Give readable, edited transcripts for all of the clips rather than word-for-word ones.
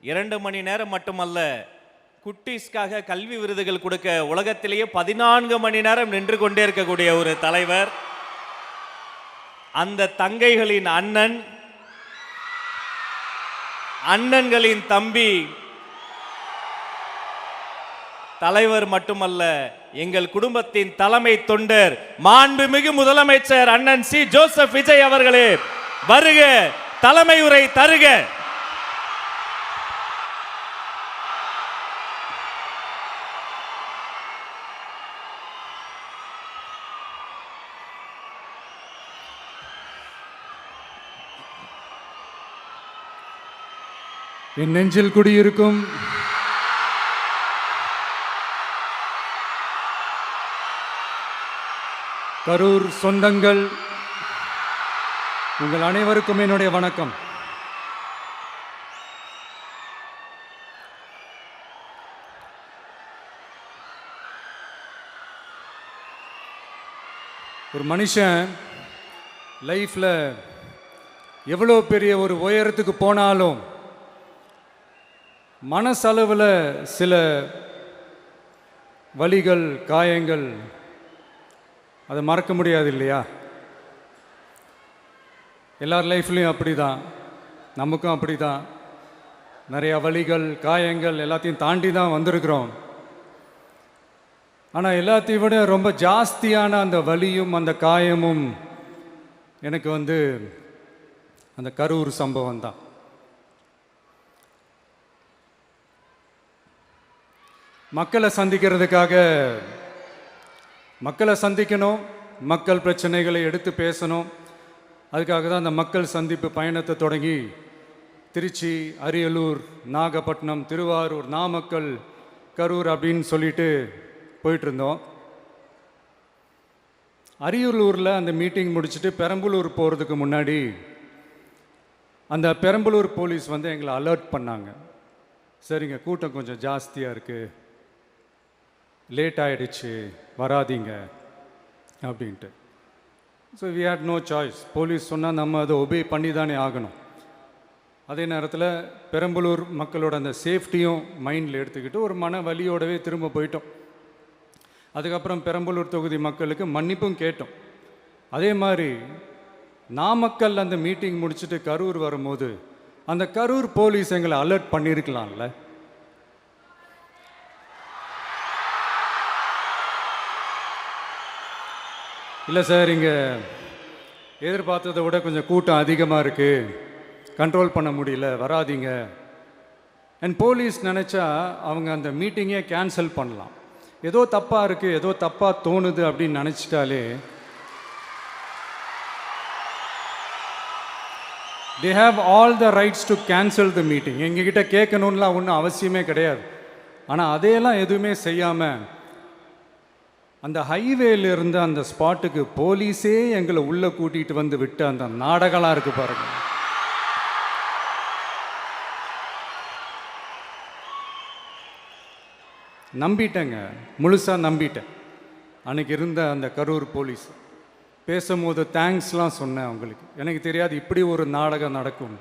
2 மணி நேரம் மட்டுமல்ல, குட்டீஸ்க்காக கல்வி விருதுகள் கொடுக்க உலகத்திலேயே 14 மணி நேரம் நின்று கொண்டே இருக்கக்கூடிய ஒரு தலைவர். அந்த தங்கைகளின் அண்ணன், அண்ணன்களின் தம்பி, தலைவர் மட்டுமல்ல, எங்கள் குடும்பத்தின் தலைமை தொண்டர், மாண்புமிகு முதலமைச்சர் அண்ணன் சி ஜோசப் விஜய் அவர்களே, வருக, தலைமை உரை தருக. என் நெஞ்சில் குடியிருக்கும் கரூர் சொந்தங்கள், உங்கள் அனைவருக்கும் என்னுடைய வணக்கம். ஒரு மனுஷன் லைஃப்ல எவ்வளோ பெரிய ஒரு உயரத்துக்கு போனாலும் மனசளவில் சில வலிகள், காயங்கள், அதை மறக்க முடியாது இல்லையா? எல்லார் லைஃப்லையும் அப்படி தான், நமக்கும் அப்படி தான். நிறையா வலிகள், காயங்கள் எல்லாத்தையும் தாண்டி தான் வந்திருக்கிறோம். ஆனால் எல்லாத்தையும் விட ரொம்ப ஜாஸ்தியான அந்த வலியும் அந்த காயமும் எனக்கு அந்த கரூர் சம்பவம் தான். மக்களை சந்திக்கணும், மக்கள் பிரச்சனைகளை எடுத்து பேசணும். அதுக்காக தான் அந்த மக்கள் சந்திப்பு பயணத்தை தொடங்கி திருச்சி, அரியலூர், நாகப்பட்டினம், திருவாரூர், நாமக்கல், கரூர் அப்படின்னு சொல்லிட்டு போயிட்டுருந்தோம். அரியலூரில் அந்த மீட்டிங் முடிச்சுட்டு பெரம்பலூர் போகிறதுக்கு முன்னாடி அந்த பெரம்பலூர் போலீஸ் எங்களை அலர்ட் பண்ணாங்க. சரிங்க, கூட்டம் கொஞ்சம் ஜாஸ்தியாக இருக்குது, லேட் ஆகிடுச்சு, வராதிங்க அப்படின்ட்டு. So we had no choice. Police சொன்னால் நம்ம அதை ஒபே பண்ணி தானே ஆகணும். அதே நேரத்தில் பெரம்பலூர் மக்களோட அந்த சேஃப்டியும் மைண்டில் எடுத்துக்கிட்டு ஒரு மன வலியோடவே திரும்ப போயிட்டோம். அதுக்கப்புறம் பெரம்பலூர் தொகுதி மக்களுக்கு மன்னிப்பும் கேட்டோம். அதே மாதிரி நாமக்கல் அந்த மீட்டிங் முடிச்சுட்டு கரூர் வரும்போது அந்த கரூர் போலீஸ் எங்களை அலர்ட் பண்ணியிருக்கலாம்ல. இல்லை சார், இங்கே எதிர்பார்த்ததை விட கொஞ்சம் கூட்டம் அதிகமாக இருக்குது, கண்ட்ரோல் பண்ண முடியல, வராதிங்க. அண்ட் போலீஸ் நினச்சா அவங்க அந்த மீட்டிங்கே கேன்சல் பண்ணலாம். ஏதோ தப்பாக இருக்குது, ஏதோ தப்பாக தோணுது அப்படின்னு நினச்சிட்டாலே they have all the rights to cancel the meeting. எங்ககிட்ட கேட்கணும்லாம் ஒன்றும் அவசியமே கிடையாது. ஆனால் அதையெல்லாம் எதுவுமே செய்யாமல் அந்த ஹைவேல இருந்து அந்த ஸ்பாட்டுக்கு போலீஸே எங்களை உள்ளே கூட்டிகிட்டு வந்து விட்டு அந்த நாடகம்லாம் இருக்கு பாருங்க. நம்பிட்டேங்க, முழுசாக நம்பிட்டேன். அன்னைக்கு இருந்த அந்த கரூர் போலீஸ் பேசும்போது தேங்க்ஸ்லாம் சொன்னேன் அவங்களுக்கு. எனக்கு தெரியாது இப்படி ஒரு நாடகம் நடக்கும்.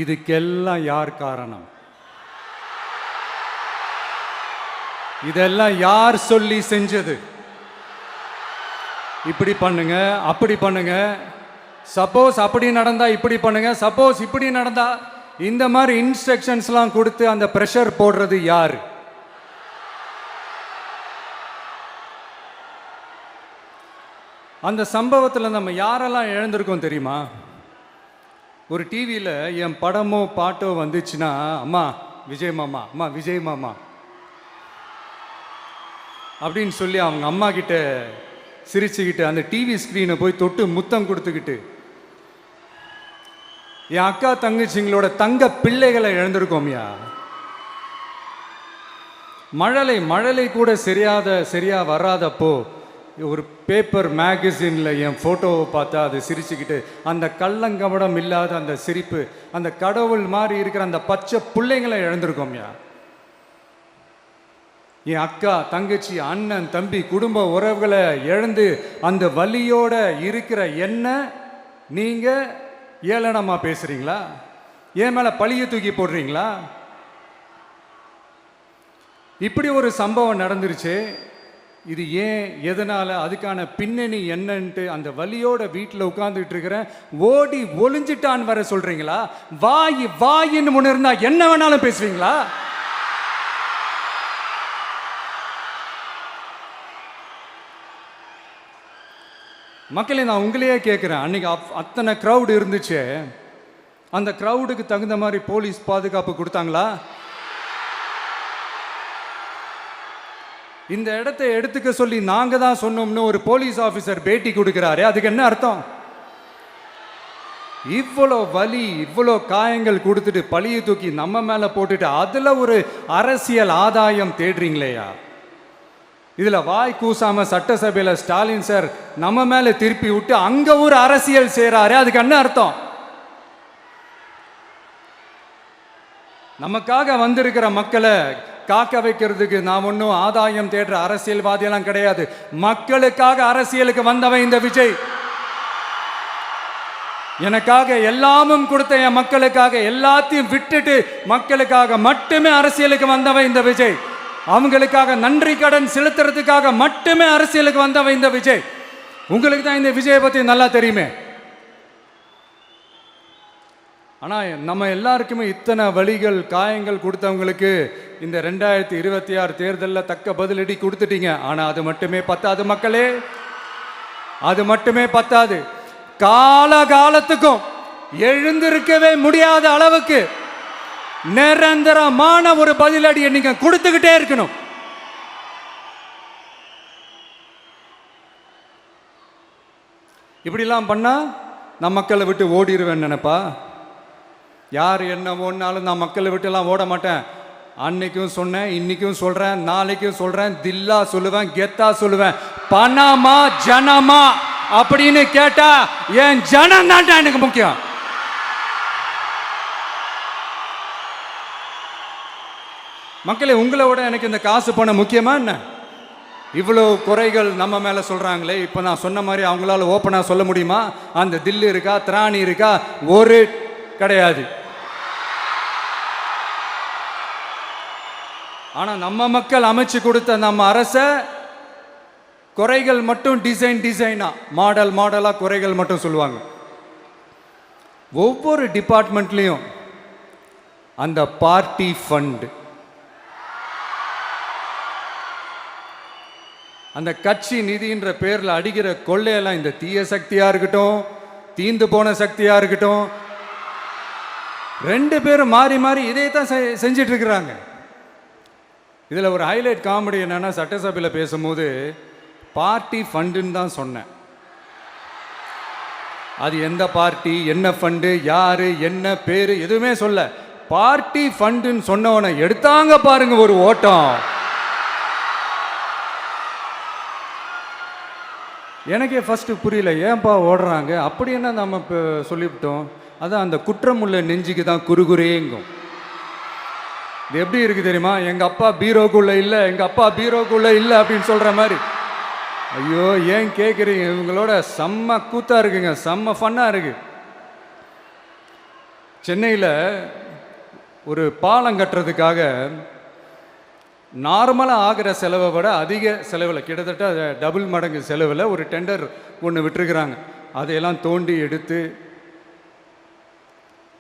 இதுக்கெல்லாம் யார் காரணம்? இதெல்லாம் யார் சொல்லி செஞ்சது? இப்படி பண்ணுங்க, அப்படி பண்ணுங்க, சப்போஸ் அப்படி நடந்தா இப்படி பண்ணுங்க, சப்போஸ் இப்படி நடந்தா இந்த மாதிரி இன்ஸ்ட்ரக்ஷன்ஸ்லாம் கொடுத்து அந்த ப்ரெஷர் போடுறது யார்? அந்த சம்பவத்தில் நம்ம யாரெல்லாம் இழந்திருக்கோம் தெரியுமா? ஒரு டிவியில் என் படமோ பாட்டோ வந்துச்சுன்னா, அம்மா விஜய் மாமா, அம்மா விஜய் மாமா அப்படின்னு சொல்லி அவங்க அம்மா கிட்ட சிரிச்சுக்கிட்டு அந்த டிவி ஸ்க்ரீனை போய் தொட்டு முத்தம் கொடுத்துக்கிட்டு என் அக்கா தங்கச்சிங்களோட தங்க பிள்ளைகளை இழந்திருக்கோம்யா. மழலை கூட சரியா வராதப்போ ஒரு பேப்பர் மேகசினில் என் ஃபோட்டோவை பார்த்தா அது சிரிச்சுக்கிட்டு அந்த கள்ளங்கபடம் இல்லாத அந்த சிரிப்பு, அந்த கடவுள் மாதிரி இருக்கிற அந்த பச்சை பிள்ளைங்களை இழந்திருக்கோம்யா. என் அக்கா தங்கச்சி அண்ணன் தம்பி குடும்ப உறவுகளை இழந்து அந்த வலியோட இருக்கிற என்ன நீங்க ஏளனமா பேசுறீங்களா? என் மேல பழிய தூக்கி போடுறீங்களா? இப்படி ஒரு சம்பவம் நடந்துருச்சு. இது ஏன், எதனால, அதுக்கான பின்னணி என்னன்ட்டு அந்த வலியோட வீட்டில் உட்கார்ந்துட்டு இருக்கிறேன். ஓடி ஒளிஞ்சிட்டான்னு வர சொல்றீங்களா? வாய் வாயின்னு ஒன்று இருந்தா என்ன வேணாலும் பேசுவீங்களா? மக்களே, நான் உங்களையே கேட்குறேன். அன்னைக்கு அத்தனை க்ரௌடு இருந்துச்சு. அந்த க்ரௌடுக்கு தகுந்த மாதிரி போலீஸ் பாதுகாப்பு கொடுத்தாங்களா? இந்த இடத்தை எடுத்துக்க சொல்லி நாங்க தான் சொன்னோம்னு ஒரு போலீஸ் ஆபீசர் பேட்டி கொடுக்கிறாரு. அதுக்கு என்ன அர்த்தம்? இவ்வளோ வலி, இவ்வளோ காயங்கள் கொடுத்துட்டு பழியை தூக்கி நம்ம மேல போட்டுட்டு அதுல ஒரு அரசியல் ஆதாயம் தேடுறீங்களேயா? இதுல வாய் கூசாம சட்டசபையில ஸ்டாலின் சார் நம்ம மேல திருப்பி விட்டு அங்க ஒரு அரசியல் செய்றாரு. அதுக்கு என்ன அர்த்தம்? நமக்காக வந்திருக்கிற மக்களை காக்க வைக்கிறதுக்கு நான் ஒன்றும் ஆதாயம் தேடுற அரசியல்வாதியெல்லாம் கிடையாது. மக்களுக்காக அரசியலுக்கு வந்தவன் இந்த விஜய். எனக்காக எல்லாமும் கொடுத்த என் மக்களுக்காக எல்லாத்தையும் விட்டுட்டு மக்களுக்காக மட்டுமே அரசியலுக்கு வந்தவன் இந்த விஜய். அவங்களுக்காக நன்றி கடன் செலுத்துறதுக்காக மட்டுமே அரசியலுக்கு வந்தவன் இந்த விஜய். உங்களுக்கு தான் இந்த விஜயை பத்தி நல்லா தெரியுமே. ஆனா நம்ம எல்லாருக்குமே இத்தனை வலிகள் காயங்கள் கொடுத்தவங்களுக்கு இந்த 2026 தேர்தலில் தக்க பதிலடி கொடுத்துட்டீங்க. ஆனா அது மட்டுமே பத்தாது மக்களே, அது மட்டுமே பத்தாது. காலகாலத்துக்கும் எழுந்திருக்கவே முடியாத அளவுக்கு நிரந்தரமான ஒரு பதிலடியை நீங்க கொடுத்துக்கிட்டே இருக்கணும். இப்படிலாம் பண்ணா நான் மக்களை விட்டு ஓடிடுவேன் நினைப்பா? யார் என்ன ஓடினாலும் நான் மக்களை விட்டு எல்லாம் ஓட மாட்டேன். அன்னைக்கும் சொன்னேன், இன்னைக்கும் சொல்றேன், நாளைக்கும் சொல்றேன், தில்லா சொல்லுவேன், கெத்தா சொல்லுவேன். பணமா ஜனமா அப்படின்னு கேட்டா என் ஜனம் தான் எனக்கு முக்கியம். மக்களே, உங்களை விட எனக்கு இந்த காசு பணம் முக்கியமா என்ன? இவ்வளோ குறைகள் நம்ம மேல சொல்றாங்களே, இப்ப நான் சொன்ன மாதிரி அவங்களால ஓப்பனா சொல்ல முடியுமா? அந்த தில்லு இருக்கா, திராணி இருக்கா? ஒரு கிடையாது. ஆனா நம்ம மக்கள் அமைச்சு கொடுத்த நம்ம அரச குறைகள் மட்டும் டிசைனா மாடலா குறைகள் மட்டும் சொல்லுவாங்க. ஒவ்வொரு டிபார்ட்மெண்ட்லயும் அந்த பார்ட்டி ஃபண்ட், அந்த கட்சி நிதின்ற பேர்ல அடிக்கிற கொள்ளையெல்லாம் இந்த தீய சக்தியா இருக்கட்டும், தீந்து போன சக்தியா இருக்கட்டும், ரெண்டு பேரும் மாறி மாறி இதே தான் செஞ்சிட்டு இருக்கிறாங்க. இதுல ஒரு ஹைலைட் காமெடி என்னன்னா, சட்டசபையில் பேசும்போது பார்ட்டி ஃபண்டுன்னு தான் சொன்னேன். அது எந்த பார்ட்டி, என்ன ஃபண்டு, யாரு, என்ன பேரு எதுவுமே சொல்ல. பார்ட்டி ஃபண்டுன்னு சொன்னவனை எடுத்தாங்க பாருங்க ஒரு ஓட்டம். எனக்கே ஃபர்ஸ்ட் புரியல, ஏன்பா ஓடுறாங்க? அப்படி என்ன நம்ம இப்போ சொல்லிவிட்டோம்? அதான் அந்த குற்றம் உள்ள நெஞ்சுக்கு தான் குறுகுறேங்கும். இது எப்படி இருக்கு தெரியுமா? எங்க அப்பா பீரோக்குள்ள இல்லை, எங்க அப்பா பீரோக்குள்ள இல்லை அப்படின்னு சொல்ற மாதிரி. ஐயோ, ஏன் கேட்குறீங்க? இவங்களோட செம்ம கூத்தா இருக்குங்க, செம்ம ஃபன்னா இருக்கு. சென்னையில் ஒரு பாலம் கட்டுறதுக்காக நார்மலாக ஆகிற செலவை விட அதிக செலவில், கிட்டத்தட்ட டபுள் மடங்கு செலவில் ஒரு டெண்டர் ஒன்று விட்டுருக்குறாங்க. அதையெல்லாம் தோண்டி எடுத்து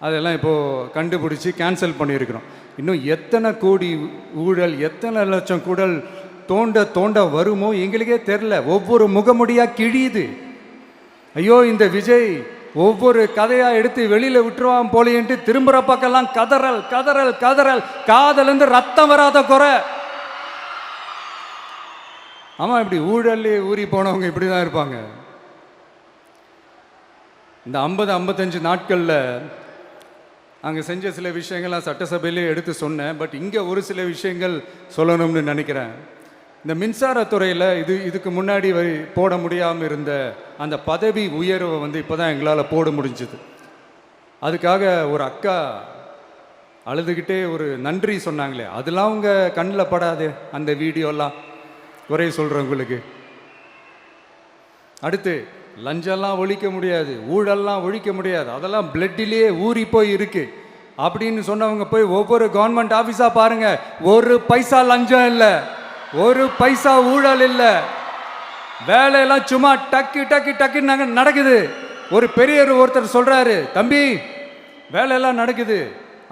அதெல்லாம் இப்போது கண்டுபிடிச்சி கேன்சல் பண்ணியிருக்கிறோம். இன்னும் எத்தனை கோடி ஊழல், எத்தனை லட்சம் கூடல் தோண்ட வருமோ எங்களுக்கே தெரில. ஒவ்வொரு முகமுடியாக கிழியுது. ஐயோ, இந்த விஜய் ஒவ்வொரு கதையாக எடுத்து வெளியில் விட்டுருவான் போலேன்ட்டு திரும்புகிற பக்கம்லாம் கதறல் கதறல் கதறல். காதலேருந்து ரத்தம் வராத குறை. ஆமாம், இப்படி ஊழல்லே ஊறி போனவங்க இப்படி தான் இருப்பாங்க. இந்த 50-55 நாட்களில் அங்கே செஞ்ச சில விஷயங்கள்லாம் சட்டசபையிலே எடுத்து சொன்னேன். பட் இங்கே ஒரு சில விஷயங்கள் சொல்லணும்னு நினைக்கிறேன். இந்த மின்சாரத்துறையில் இதுக்கு முன்னாடி போட முடியாமல் இருந்த அந்த பதவி உயர்வை இப்போ தான் எங்களால் போட முடிஞ்சுது. அதுக்காக ஒரு அக்கா அழுதுகிட்டே ஒரு நன்றி சொன்னாங்களே, அதெல்லாம் அவங்க கண்ணில் படாது அந்த வீடியோலாம், குறை சொல்கிறவங்களுக்கு. அடுத்து லஞ்சம்லாம் ஒழிக்க முடியாது, ஊழல்லாம் ஒழிக்க முடியாது, அதெல்லாம் பிளட்டிலேயே ஊறி போய் இருக்கு அப்படின்னு சொன்னவங்க போய் ஒவ்வொரு கவர்மெண்ட் ஆஃபீஸாக பாருங்க, ஒரு பைசா லஞ்சம் இல்லை, ஒரு பைசா ஊழல் இல்லை, வேலையெல்லாம் சும்மா டக்கு டக்கு டக்குன்னு நடக்குது. ஒரு பெரியவர் ஒருத்தர் சொல்றாரு, தம்பி வேலையெல்லாம் நடக்குது,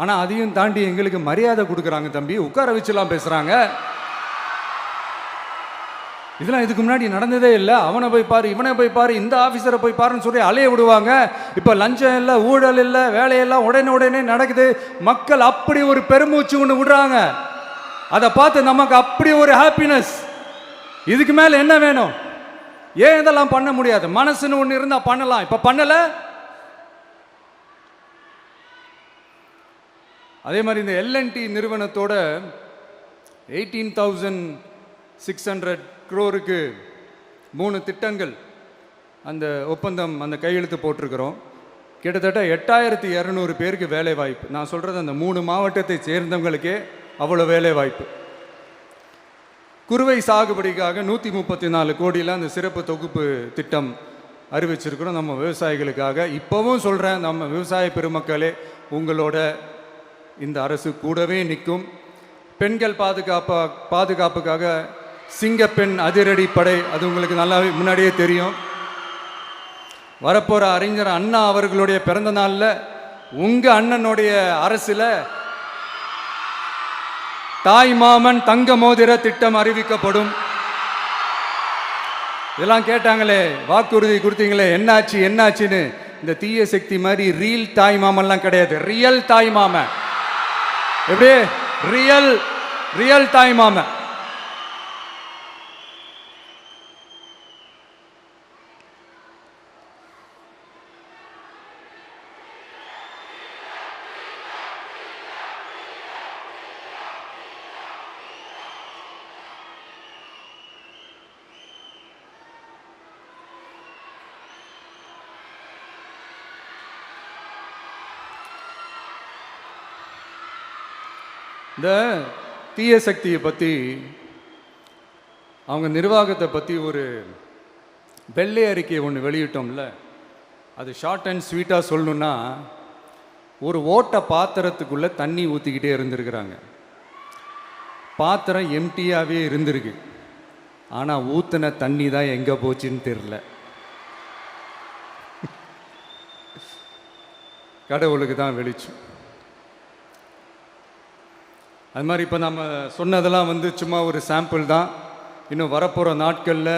ஆனால் அதையும் தாண்டி எங்களுக்கு மரியாதை கொடுக்குறாங்க தம்பி, உட்கார வச்சுலாம் பேசுகிறாங்க. இதெல்லாம் இதுக்கு முன்னாடி நடந்ததே இல்லை. அவனை போய் பாரு, இவனை போய் பாரு, இந்த ஆஃபீஸரை போய் பாருன்னு சொல்லி அலைய விடுவாங்க. இப்போ லஞ்சம் இல்லை, ஊழல் இல்லை, வேலையெல்லாம் உடனே நடக்குது. மக்கள் அப்படி ஒரு பெருமூச்சு ஒன்று விடுறாங்க. அதை பார்த்து நமக்கு அப்படி ஒரு ஹாப்பினஸ். இதுக்கு மேலே என்ன வேணும்? ஏன் இதெல்லாம் பண்ண முடியாது? மனசுன்னு ஒன்று இருந்தால் பண்ணலாம். இப்போ பண்ணலை. அதே மாதிரி இந்த எல்என்டி நிறுவனத்தோட 18,600 crore 3 திட்டங்கள் அந்த ஒப்பந்தம், அந்த கையெழுத்து போட்டிருக்கிறோம். கிட்டத்தட்ட 8,200 பேருக்கு வேலை வாய்ப்பு. நான் சொல்கிறது அந்த 3 மாவட்டத்தை சேர்ந்தவங்களுக்கே அவ்வளோ வேலை வாய்ப்பு. குறுவை சாகுபடிக்காக 134 கோடியில் அந்த சிறப்பு தொகுப்பு திட்டம் அறிவிச்சிருக்கிறோம் நம்ம விவசாயிகளுக்காக. இப்போவும் சொல்கிறேன், நம்ம விவசாய பெருமக்களே, உங்களோட இந்த அரசு கூடவே நிற்கும். பெண்கள் பாதுகாப்புக்காக சிங்கப்பெண் அதிரடி படை, அது உங்களுக்கு நல்லா முன்னாடியே தெரியும். வரப்போகிற அறிஞர் அண்ணா அவர்களுடைய பிறந்த நாளில் உங்கள் அண்ணனுடைய அரசில் தாய் மாமன் தங்க மோதிர திட்டம் அறிவிக்கப்படும். இதெல்லாம் கேட்டாங்களே, வாக்குறுதி கொடுத்தீங்களே, என்னாச்சுன்னு. இந்த தீய சக்தி மாதிரி ரீல் தாய் மாமன்லாம் கிடையாது, ரியல் தாய் மாமன். எப்படி? ரியல் தாய் மாமன். இந்த தீய சக்தியை பற்றி, அவங்க நிர்வாகத்தை பற்றி ஒரு வெள்ளை அறிக்கை ஒன்று வெளியிட்டோம்ல, அது ஷார்ட் அண்ட் ஸ்வீட்டாக சொல்லணுன்னா, ஒரு ஓட்ட பாத்திரத்துக்குள்ளே தண்ணி ஊற்றிக்கிட்டே இருந்திருக்கிறாங்க. பாத்திரம் எம்டியாகவே இருந்திருக்கு, ஆனால் ஊற்றின தண்ணி தான் எங்கே போச்சுன்னு தெரில. கடவுளுக்கு தான் வெளிச்சம். அது மாதிரி இப்போ நம்ம சொன்னதெல்லாம் சும்மா ஒரு சாம்பிள் தான். இன்னும் வரப்போகிற நாட்களில்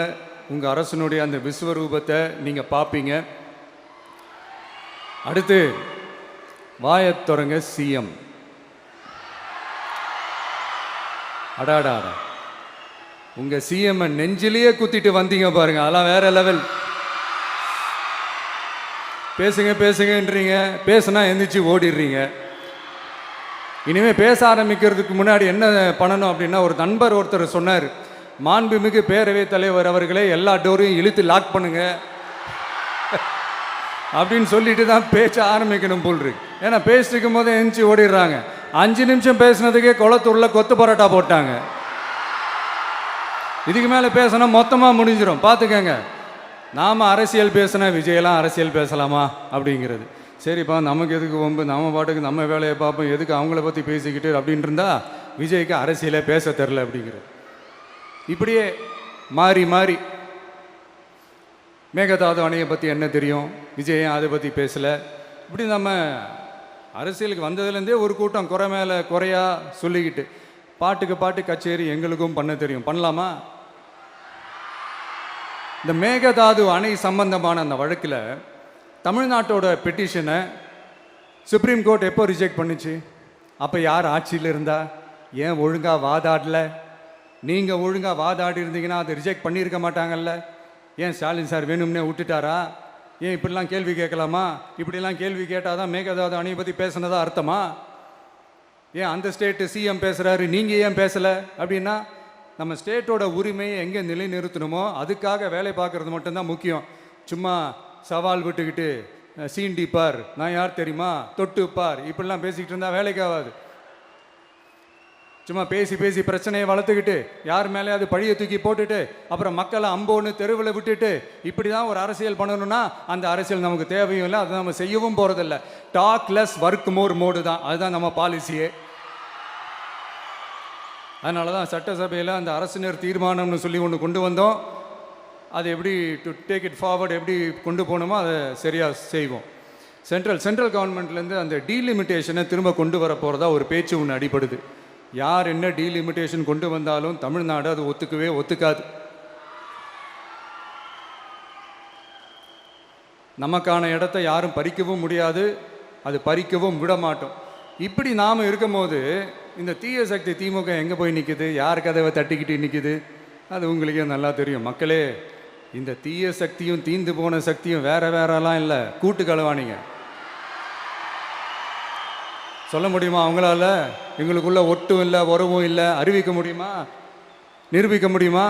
உங்கள் அரசனுடைய அந்த விஸ்வரூபத்தை நீங்கள் பார்ப்பீங்க. அடுத்து வாயத்தொடங்க சிஎம். அடாடா, உங்கள் சிஎம்ஐ நெஞ்சிலேயே குத்திட்டு வந்தீங்க பாருங்க, அதெல்லாம் வேற லெவல். பேசுங்கன்றீங்க, பேசுனா எந்திரிச்சு ஓடிடுறீங்க. இனிமேல் பேச ஆரம்பிக்கிறதுக்கு முன்னாடி என்ன பண்ணணும் அப்படின்னா, ஒரு நண்பர் ஒருத்தர் சொன்னார், மாண்புமிகு பேரவைத் தலைவர் அவர்களே, எல்லா டோரையும் இழுத்து லாக் பண்ணுங்க அப்படின்னு சொல்லிட்டு தான் பேச்ச ஆரம்பிக்கணும் போல் இருக்கு. ஏன்னா பேசிட்டு இருக்கும் போதே எந்திரிச்சு ஓடிடுறாங்க. 5 நிமிஷம் பேசினதுக்கே குளத்தூர்ல கொத்து பரோட்டா போட்டாங்க. இதுக்கு மேலே பேசினா மொத்தமாக முடிஞ்சிடும், பார்த்துக்கங்க. நாம் அரசியல் பேசினா விஜயெல்லாம் அரசியல் பேசலாமா அப்படிங்கிறது. சரிப்பா, நமக்கு எதுக்கு வம்பு, நம்ம பாட்டுக்கு நம்ம வேலையை பார்ப்போம், எதுக்கு அவங்கள பற்றி பேசிக்கிட்டு அப்படின்னு இருந்தால் விஜய்க்கு அரசியலே பேச தெரில அப்படிங்கிறது. இப்படியே மாறி மேகதாது அணையை பற்றி என்ன தெரியும், விஜய் அதை பற்றி பேசலை. இப்படி நம்ம அரசியலுக்கு வந்ததுலேருந்தே ஒரு கூட்டம் குறை மேலே குறையா சொல்லிக்கிட்டு, பாட்டு கச்சேரி எங்களுக்கும் பண்ண தெரியும், பண்ணலாமா? இந்த மேகதாது அணை சம்பந்தமான அந்த வழக்கில் தமிழ்நாட்டோட பெட்டிஷனை சுப்ரீம் கோர்ட் எப்போ ரிஜெக்ட் பண்ணிச்சு? அப்போ யார் ஆட்சியில் இருந்தா? ஏன் ஒழுங்காக வாதாடல? நீங்கள் ஒழுங்காக வாதாடி இருந்தீங்கன்னா அதை ரிஜெக்ட் பண்ணியிருக்க மாட்டாங்கல்ல. ஏன் ஸ்டாலின் சார் வேணும்னே விட்டுட்டாரா? ஏன் இப்படிலாம் கேள்வி கேட்கலாமா? இப்படிலாம் கேள்வி கேட்டால் தான் மேகதாது அணையை பற்றி பேசுனதா அர்த்தமா? ஏன் அந்த ஸ்டேட்டு சிஎம் பேசுகிறாரு, நீங்கள் ஏன் பேசலை அப்படின்னா, நம்ம ஸ்டேட்டோட உரிமையை எங்கே நிலைநிறுத்தணுமோ அதுக்காக வேலை பார்க்குறது மட்டும்தான் முக்கியம். சும்மா சவால் விட்டுக்கிட்டு சீண்டி பார், நான் யார் தெரியுமா, தொட்டு பார், இப்படிலாம் பேசிக்கிட்டு இருந்தால் வேலைக்கு ஆகாது. சும்மா பேசி பேசி பிரச்சனையை வளர்த்துக்கிட்டு யார் மேலேயாவது பழியை தூக்கி போட்டுட்டு அப்புறம் மக்களை அம்போன்னு தெருவில் விட்டுட்டு இப்படி தான் ஒரு அரசியல் பண்ணணும்னா அந்த அரசியல் நமக்கு தேவையும் இல்லை, அதை நம்ம செய்யவும் போகிறதில்ல. Talk less work more mode தான், அதுதான் நம்ம பாலிசியே. அதனால தான் சட்டசபையில் அந்த அரசினர் தீர்மானம்னு சொல்லி ஒன்று கொண்டு வந்தோம். அது எப்படி டு டேக் இட் ஃபார்வர்ட் எப்படி கொண்டு போகணுமோ அதை சரியாக செய்வோம். சென்ட்ரல் கவர்மெண்ட்லேருந்து அந்த டீலிமிட்டேஷனை திரும்ப கொண்டு வர போகிறதா ஒரு பேச்சு ஒன்று அடிபடுது. யார் என்ன டீலிமிட்டேஷன் கொண்டு வந்தாலும் தமிழ்நாடு அது ஒத்துக்காது. நமக்கான இடத்த யாரும் பறிக்கவும் முடியாது, அது பறிக்கவும் விட மாட்டோம். இப்படி நாம் இருக்கும்போது இந்த தீய சக்தி திமுக எங்கே போய் நிற்குது, யார் கதவை தட்டிக்கிட்டு நிற்குது, அது உங்களுக்கே நல்லா தெரியும். மக்களே, இந்த தீய சக்தியும் தீந்து போன சக்தியும் வேறலாம் இல்லை, கூட்டு களவாணிங்க. சொல்ல முடியுமா அவங்களால? எங்களுக்குள்ள ஒட்டும் இல்லை, உறவும் இல்லை, அறிவிக்க முடியுமா, நிரூபிக்க முடியுமா?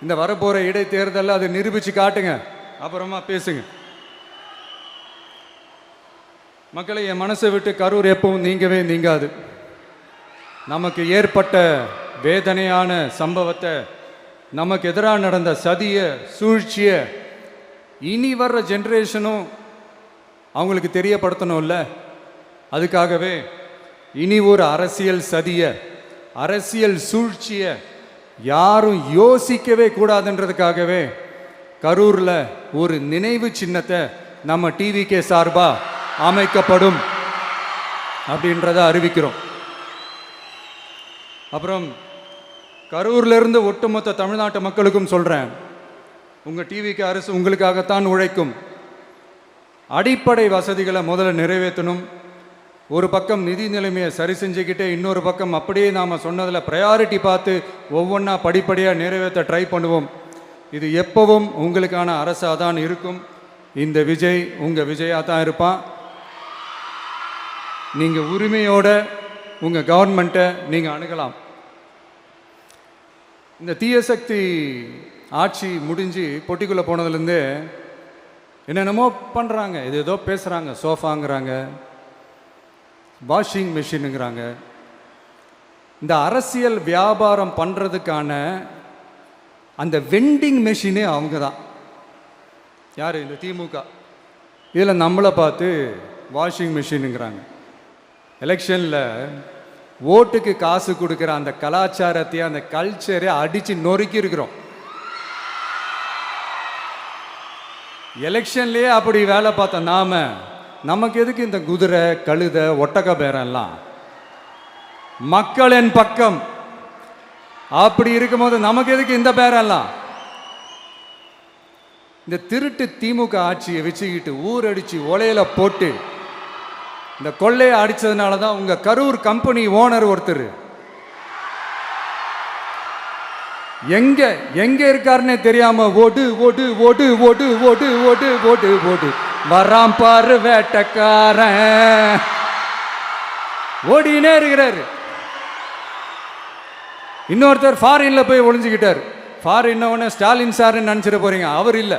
இந்த வரப்போகிற இடைத்தேர்தலில் அதை நிரூபித்து காட்டுங்க, அப்புறமா பேசுங்க. மக்களை, என் மனசை விட்டு கரூர் எப்பவும் நீங்கவே நீங்காது. நமக்கு ஏற்பட்ட வேதனையான சம்பவத்தை, நமக்கு எதிராக நடந்த சதிய சூழ்ச்சியை இனி வர்ற ஜென்ரேஷனும் அவங்களுக்கு தெரியப்படுத்தணும்ல. அதுக்காகவே இனி ஒரு அரசியல் சதிய, அரசியல் சூழ்ச்சியை யாரும் யோசிக்கவே கூடாதுன்றதுக்காகவே கரூரில் ஒரு நினைவு சின்னத்தை நம்ம டிவிகே சார்பாக அமைக்கப்படும் அப்படின்றத அறிவிக்கிறோம். அப்புறம் கரூர்லேருந்து ஒட்டுமொத்த தமிழ்நாட்டு மக்களுக்கும் சொல்கிறேன், உங்கள் டிவிக்கு அரசு உங்களுக்காகத்தான் உழைக்கும். அடிப்படை வசதிகளை முதல்ல நிறைவேற்றணும். ஒரு பக்கம் நிதி நிலைமையை சரி செஞ்சுக்கிட்டே, இன்னொரு பக்கம் அப்படியே நாம் சொன்னதில் ப்ரையாரிட்டி பார்த்து ஒவ்வொன்றா படிப்படியாக நிறைவேற்ற ட்ரை பண்ணுவோம். இது எப்பவும் உங்களுக்கான அரசாக தான் இருக்கும். இந்த விஜய் உங்கள் விஜயாக தான் இருப்பான். நீங்கள் உரிமையோட உங்கள் கவர்மெண்ட்டை நீங்கள் அணுகலாம். இந்த தீய சக்தி ஆட்சி முடிஞ்சு பொட்டிக்குள்ளே போனதுலேருந்து என்னென்னமோ பண்ணுறாங்க, இது ஏதோ பேசுகிறாங்க, சோஃபாங்கிறாங்க, வாஷிங் மிஷினுங்கிறாங்க. இந்த அரசியல் வியாபாரம் பண்ணுறதுக்கான அந்த வெண்டிங் மெஷினே அவங்க தான். யார்? இந்த திமுக. இதில் நம்மளை பார்த்து வாஷிங் மிஷினுங்கிறாங்க. எலெக்ஷனில் ஓட்டுக்கு காசு கொடுக்குற அந்த கலாச்சாரத்தையே, அந்த கல்ச்சரை அடித்து நொறுக்கி இருக்கிறோம். எலெக்ஷன்லேயே அப்படி வேலை பார்த்த நமக்கு எதுக்கு இந்த குதிரை, கழுதை, ஒட்டக பேரெல்லாம்? மக்களின் பக்கம். அப்படி இருக்கும்போது நமக்கு எதுக்கு இந்த பேரெல்லாம்? இந்த திருட்டு திமுக ஆட்சியை வச்சுக்கிட்டு ஊரடிச்சு ஒலையில போட்டு இந்த கொள்ளையை அடிச்சதுனால தான் உங்க கரூர் கம்பெனி ஓனர் ஒருத்தர் எங்க எங்க இருக்காருன்னே தெரியாம ஓடு ஓடு ஓடு ஓடு ஓடு ஓடு ஓடு ஓடு வராம் பாரு வேட்டக்காரன் ஓடினே இருக்கிறாரு. இன்னொருத்தர் ஃபாரின்ல போய் ஒளிஞ்சுக்கிட்டார். ஃபாரின் ஸ்டாலின் சார்ன்னு நினச்சிட போறீங்க, அவர் இல்லை.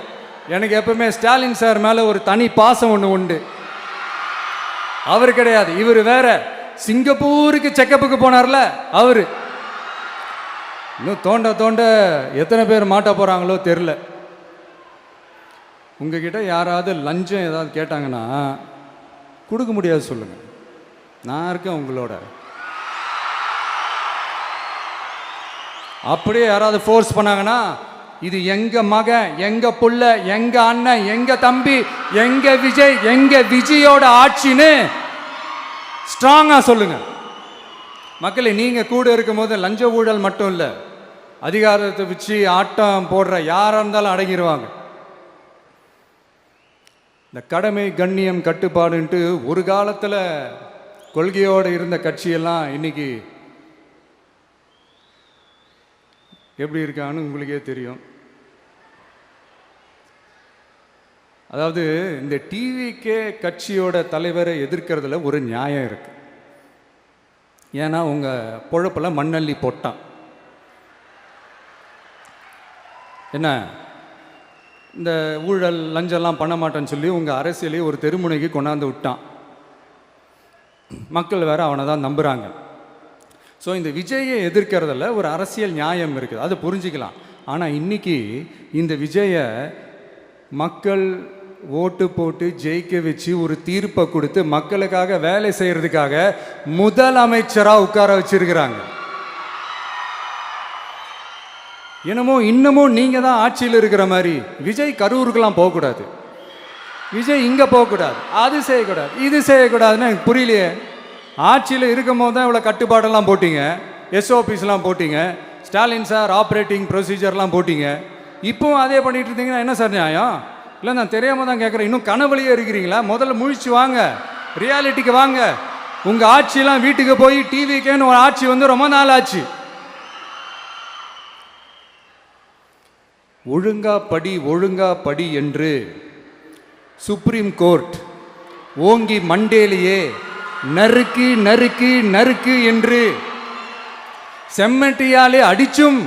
எனக்கு எப்பவுமே ஸ்டாலின் சார் மேல ஒரு தனி பாசம் ஒன்று உண்டு. அவர் கிடையாது, இவர் வேற. சிங்கப்பூருக்கு செக்கப்புக்கு போனார்ல அவரு. இன்னும் தோண்ட தோண்ட எத்தனை பேர் மாட்ட போறாங்களோ தெரில. உங்ககிட்ட யாராவது லஞ்சம் ஏதாவது கேட்டாங்கன்னா கொடுக்க முடியாது சொல்லுங்க, நான் இருக்கேன் உங்களோட. அப்படியே யாராவது ஃபோர்ஸ் பண்ணாங்கன்னா இது எங்க மகன், எங்க புள்ள, எங்க அண்ணன், எங்க தம்பி, எங்க விஜய், எங்க விஜயோட ஆட்சின்னு ஸ்ட்ராங்கா சொல்லுங்க. மக்களை, நீங்க கூட இருக்கும் போது லஞ்ச ஊழல் மட்டும் இல்லை, அதிகாரத்தை வச்சு ஆட்டம் போடுற யாரா இருந்தாலும் அடங்கிடுவாங்க. இந்த கடமை, கண்ணியம், கட்டுப்பாடுன்ட்டு ஒரு காலத்தில் கொள்கையோடு இருந்த கட்சியெல்லாம் இன்னைக்கு எப்படி இருக்கான்னு உங்களுக்கே தெரியும். அதாவது இந்த டிவிகே கட்சியோட தலைவரை எதிர்க்கிறதுல ஒரு நியாயம் இருக்கு. ஏன்னா உங்க பொழப்புல மண்ணள்ளி போட்டான். என்ன இந்த ஊழல் லஞ்சம்லாம் பண்ண மாட்டேன்னு சொல்லி உங்க அரசியலையே ஒரு தெருமுனைக்கு கொண்டாந்து விட்டான். மக்கள் வேற அவனை தான் நம்புறாங்க. ஸோ இந்த விஜயை எதிர்க்கிறதுல ஒரு அரசியல் நியாயம் இருக்குது, அது புரிஞ்சிக்கலாம். ஆனால் இன்னைக்கு இந்த விஜயை மக்கள் ஓட்டு போட்டு ஜெயிக்க வச்சு ஒரு தீர்ப்பை கொடுத்து மக்களுக்காக வேலை செய்யறதுக்காக முதலமைச்சராக உட்கார வச்சிருக்கிறாங்க. என்னமோ இன்னமும் நீங்க தான் ஆட்சியில் இருக்கிற மாதிரி விஜய் கரூருக்கெல்லாம் போகக்கூடாது, விஜய் இங்கே போகக்கூடாது, அது செய்யக்கூடாது, இது செய்யக்கூடாதுன்னு எனக்கு புரியலையே. ஆட்சியில் இருக்கும் போது தான் இவ்வளோ கட்டுப்பாடெல்லாம் போட்டீங்க, எஸ்ஓபிஸ்லாம் போட்டீங்க, ஸ்டாலின் சார் ஆப்ரேட்டிங் ப்ரொசீஜர்லாம் போட்டீங்க. இப்போவும் அதே பண்ணிட்டு இருந்தீங்கன்னா என்ன சார் நியாயம்? இல்லை நான் தெரியாமல் தான் கேட்குறேன், இன்னும் கனவுலையே இருக்கிறீங்களா? முதல்ல முழிச்சு வாங்க, ரியாலிட்டிக்கு வாங்க. உங்கள் ஆட்சியெல்லாம் வீட்டுக்கு போய் டிவிக்கேன்னு ஒரு ஆட்சி வந்து ரொம்ப நாள் ஆச்சு. ஒழுங்கா படி என்று சுப்ரீம் கோர்ட் ஓங்கி மண்டேலியே நறுக்கு நறுக்கு நறுக்கு என்று செம்மட்டியாலே அடிச்சும்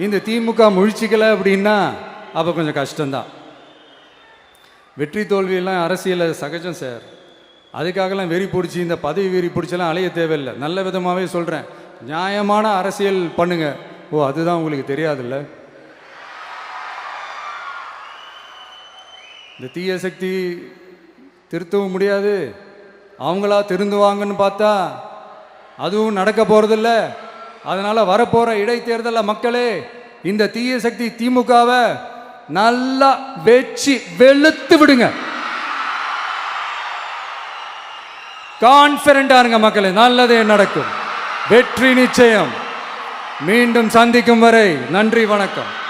இந்த திமுக முழிச்சிக்கல அப்படின்னா அப்போ கொஞ்சம் கஷ்டம்தான். வெற்றி தோல்வியெல்லாம் அரசியலில் சகஜம் சார், அதுக்காகலாம் வெறி பிடிச்சி இந்த பதவி வெறி பிடிச்செல்லாம் அலைய தேவையில்லை. நல்ல விதமாகவே சொல்கிறேன், நியாயமான அரசியல் பண்ணுங்க. ஓ அதுதான் உங்களுக்கு தெரியாதுல்ல? இந்த தீய சக்தி திருத்தவும் முடியாது, அவங்களா திருந்துவாங்கன்னு பார்த்தா அதுவும் நடக்க போகிறதில்ல. அதனால் வரப்போகிற இடைத்தேர்தலில் மக்களே இந்த தீய சக்தி திமுகவை நல்லா வெச்சு வெளுத்து விடுங்க. கான்ஃபிடண்டா இருங்க மக்களே, நல்லதே நடக்கும், வெற்றி நிச்சயம். மீண்டும் சந்திக்கும் வரை நன்றி, வணக்கம்.